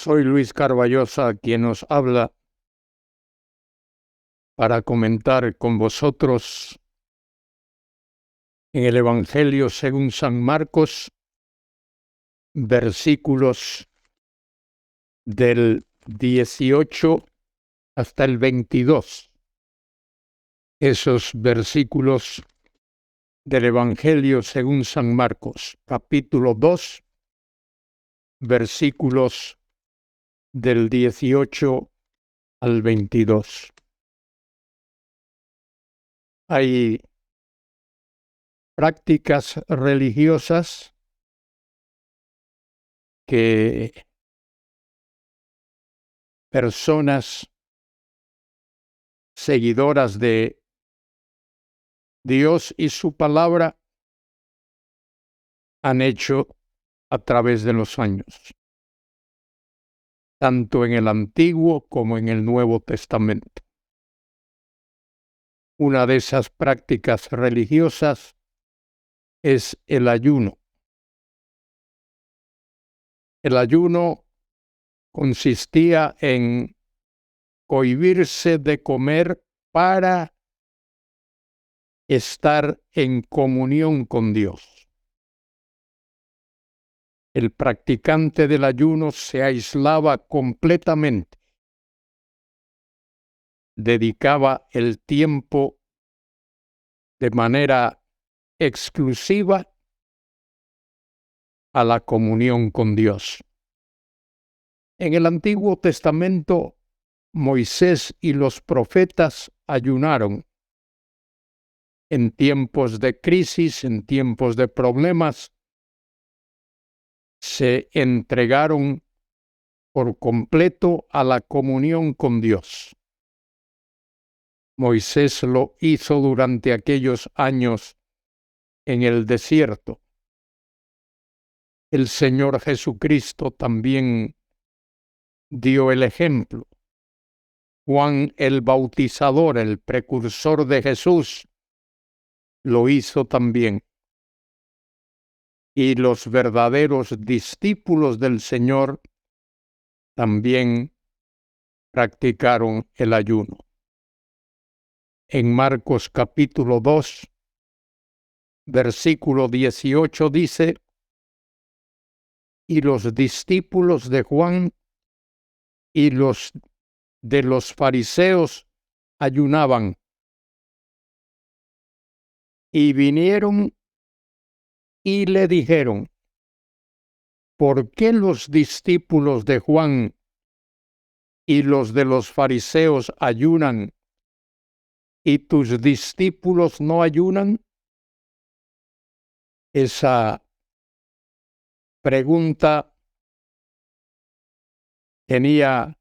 Soy Luis Carballosa, quien nos habla para comentar con vosotros en el Evangelio según San Marcos, versículos del 18 hasta el 22. Esos versículos del Evangelio según San Marcos, capítulo 2, versículos del 18 al 22. Hay prácticas religiosas que personas seguidoras de Dios y su palabra han hecho a través de los años, tanto en el Antiguo como en el Nuevo Testamento. Una de esas prácticas religiosas es el ayuno. El ayuno consistía en cohibirse de comer para estar en comunión con Dios. El practicante del ayuno se aislaba completamente, dedicaba el tiempo de manera exclusiva a la comunión con Dios. En el Antiguo Testamento, Moisés y los profetas ayunaron. En tiempos de crisis, en tiempos de problemas, se entregaron por completo a la comunión con Dios. Moisés lo hizo durante aquellos años en el desierto. El Señor Jesucristo también dio el ejemplo. Juan el Bautizador, el precursor de Jesús, lo hizo también. Y los verdaderos discípulos del Señor también practicaron el ayuno. En Marcos capítulo 2, versículo 18 dice: y los discípulos de Juan y los de los fariseos ayunaban, y vinieron y le dijeron: ¿por qué los discípulos de Juan y los de los fariseos ayunan y tus discípulos no ayunan? Esa pregunta tenía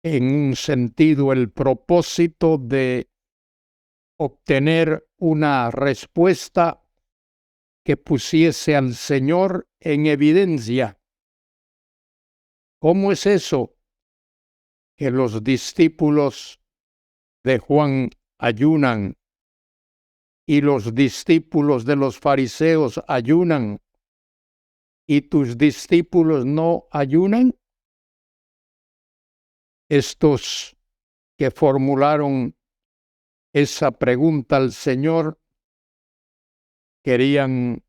en un sentido el propósito de obtener una respuesta que pusiese al Señor en evidencia. ¿Cómo es eso que los discípulos de Juan ayunan y los discípulos de los fariseos ayunan y tus discípulos no ayunan? Estos que formularon esa pregunta al Señor querían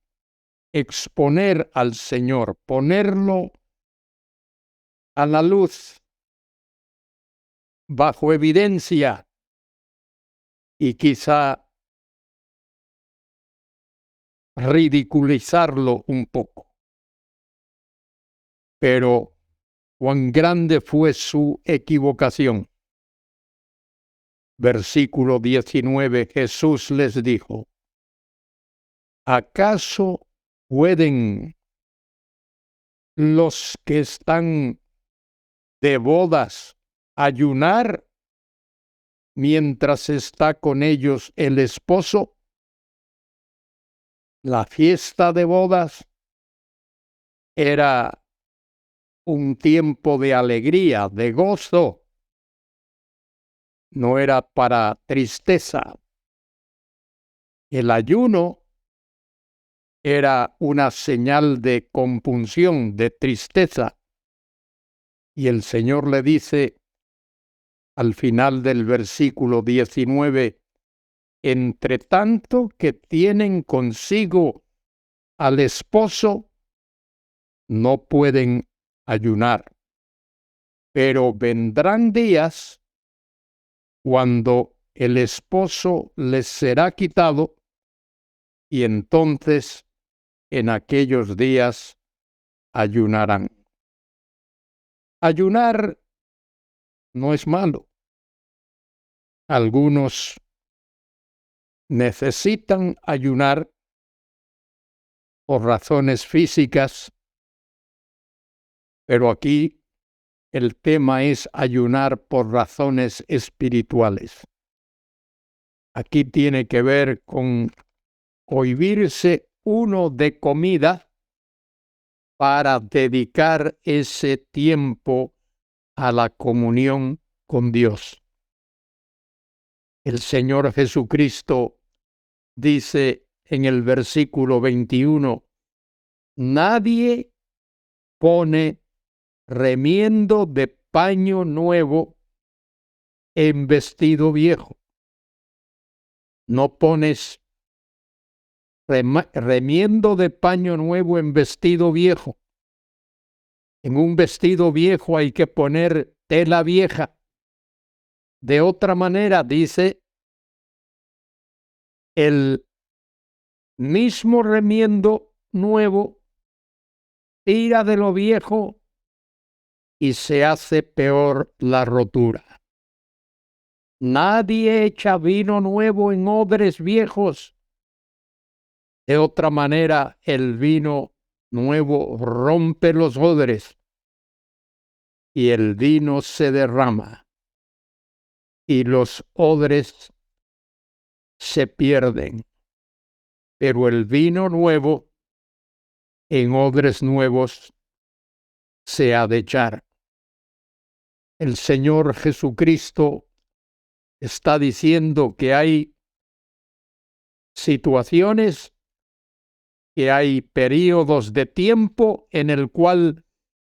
exponer al Señor, ponerlo a la luz, bajo evidencia, y quizá ridiculizarlo un poco. Pero cuán grande fue su equivocación. Versículo 19, Jesús les dijo: ¿acaso pueden los que están de bodas ayunar mientras está con ellos el esposo? La fiesta de bodas era un tiempo de alegría, de gozo. No era para tristeza. El ayuno era una señal de compunción, de tristeza. Y el Señor le dice al final del versículo 19, entre tanto que tienen consigo al esposo, no pueden ayunar, pero vendrán días cuando el esposo les será quitado, y entonces en aquellos días ayunarán. Ayunar no es malo. Algunos necesitan ayunar por razones físicas, pero aquí el tema es ayunar por razones espirituales. Aquí tiene que ver con cohibirse uno de comida para dedicar ese tiempo a la comunión con Dios. El Señor Jesucristo dice en el versículo 21, nadie pone remiendo de paño nuevo en vestido viejo. No pones remiendo de paño nuevo en vestido viejo. En un vestido viejo hay que poner tela vieja. De otra manera, dice, el mismo remiendo nuevo tira de lo viejo y se hace peor la rotura. Nadie echa vino nuevo en odres viejos. De otra manera, el vino nuevo rompe los odres y el vino se derrama y los odres se pierden. Pero el vino nuevo en odres nuevos se ha de echar. El Señor Jesucristo está diciendo que hay situaciones, que hay periodos de tiempo en el cual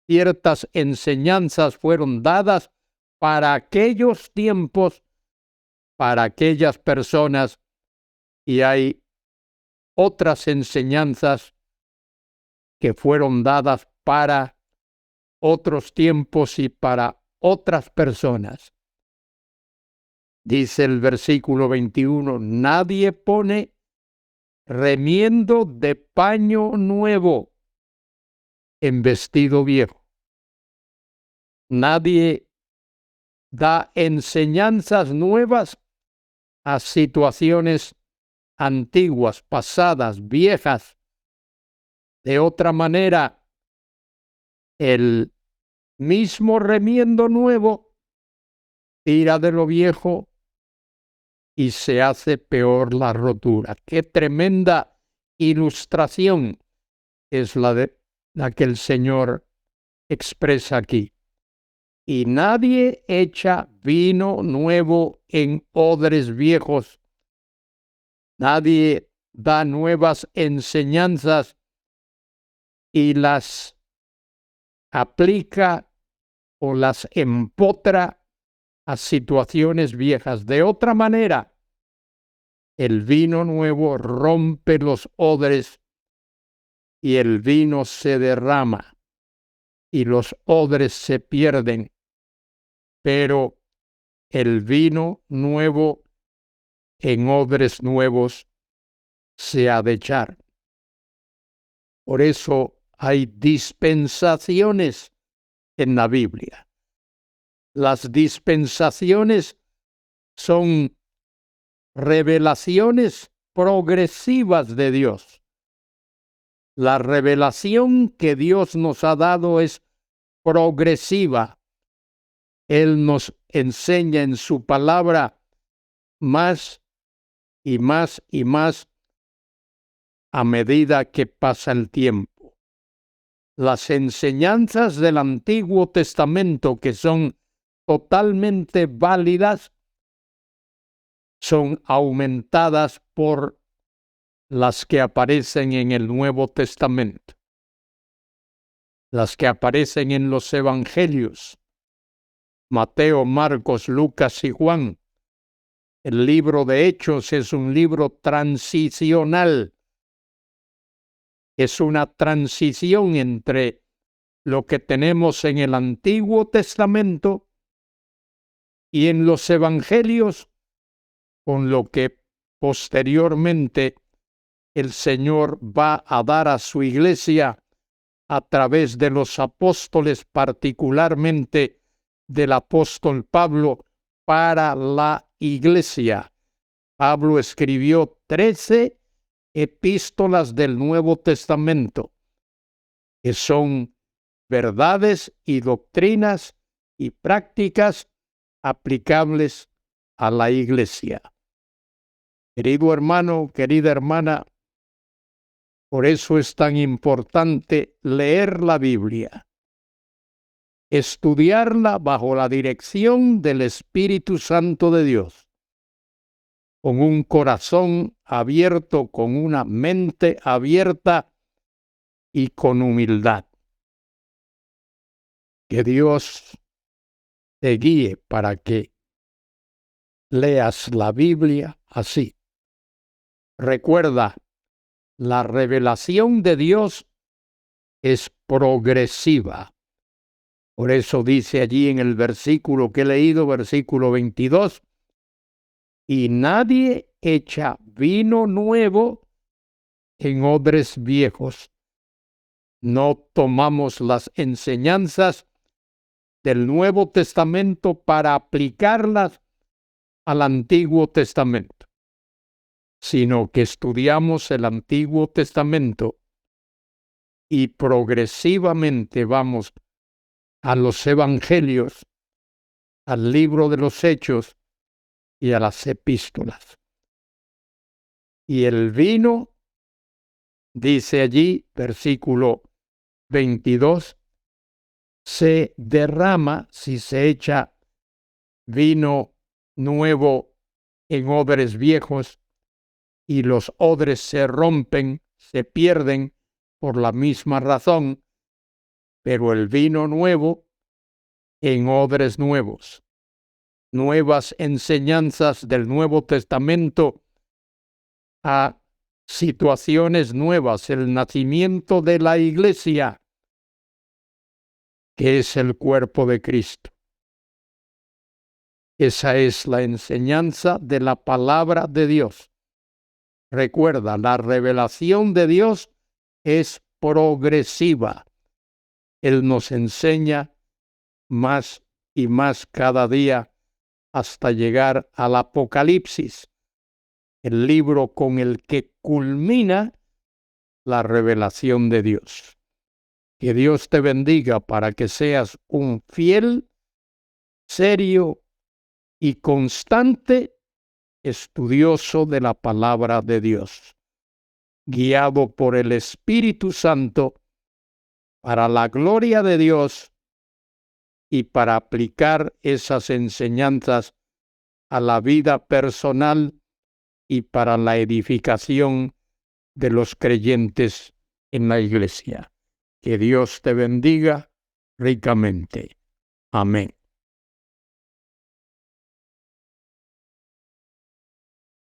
ciertas enseñanzas fueron dadas para aquellos tiempos, para aquellas personas, y hay otras enseñanzas que fueron dadas para otros tiempos y para otras personas. Dice el versículo 21, nadie pone remiendo de paño nuevo en vestido viejo. Nadie da enseñanzas nuevas a situaciones antiguas, pasadas, viejas. De otra manera, el mismo remiendo nuevo tira de lo viejo y se hace peor la rotura. Qué tremenda ilustración es la que el Señor expresa aquí. Y nadie echa vino nuevo en odres viejos. Nadie da nuevas enseñanzas y las aplica o las empotra a situaciones viejas. De otra manera, el vino nuevo rompe los odres y el vino se derrama y los odres se pierden. Pero el vino nuevo en odres nuevos se ha de echar. Por eso hay dispensaciones en la Biblia. Las dispensaciones son revelaciones progresivas de Dios. La revelación que Dios nos ha dado es progresiva. Él nos enseña en su palabra más y más y más a medida que pasa el tiempo. Las enseñanzas del Antiguo Testamento, que son totalmente válidas, son aumentadas por las que aparecen en el Nuevo Testamento. las que aparecen en los evangelios, Mateo, Marcos, Lucas y Juan. El libro de Hechos es un libro transicional. Es una transición entre lo que tenemos en el Antiguo Testamento y en los evangelios, con lo que posteriormente el Señor va a dar a su iglesia a través de los apóstoles, particularmente del apóstol Pablo, para la iglesia. Pablo escribió 13 epístolas del Nuevo Testamento, que son verdades y doctrinas y prácticas aplicables a la iglesia. Querido hermano, querida hermana, por eso es tan importante leer la Biblia, estudiarla bajo la dirección del Espíritu Santo de Dios, con un corazón abierto, con una mente abierta y con humildad. Que Dios te guíe para que leas la Biblia así. Recuerda, la revelación de Dios es progresiva. Por eso dice allí en el versículo que he leído, versículo 22, y nadie echa vino nuevo en odres viejos. No tomamos las enseñanzas del Nuevo Testamento para aplicarlas al Antiguo Testamento, sino que estudiamos el Antiguo Testamento y progresivamente vamos a los evangelios, al libro de los Hechos y a las epístolas. Y el vino, dice allí, versículo 22, se derrama si se echa vino nuevo en odres viejos, y los odres se rompen, se pierden por la misma razón, pero el vino nuevo en odres nuevos. Nuevas enseñanzas del Nuevo Testamento a situaciones nuevas, el nacimiento de la iglesia, que es el cuerpo de Cristo. Esa es la enseñanza de la palabra de Dios. Recuerda, la revelación de Dios es progresiva. Él nos enseña más y más cada día hasta llegar al Apocalipsis, el libro con el que culmina la revelación de Dios. Que Dios te bendiga para que seas un fiel, serio y constante estudioso de la palabra de Dios, guiado por el Espíritu Santo para la gloria de Dios y para aplicar esas enseñanzas a la vida personal y para la edificación de los creyentes en la iglesia. Que Dios te bendiga ricamente. Amén.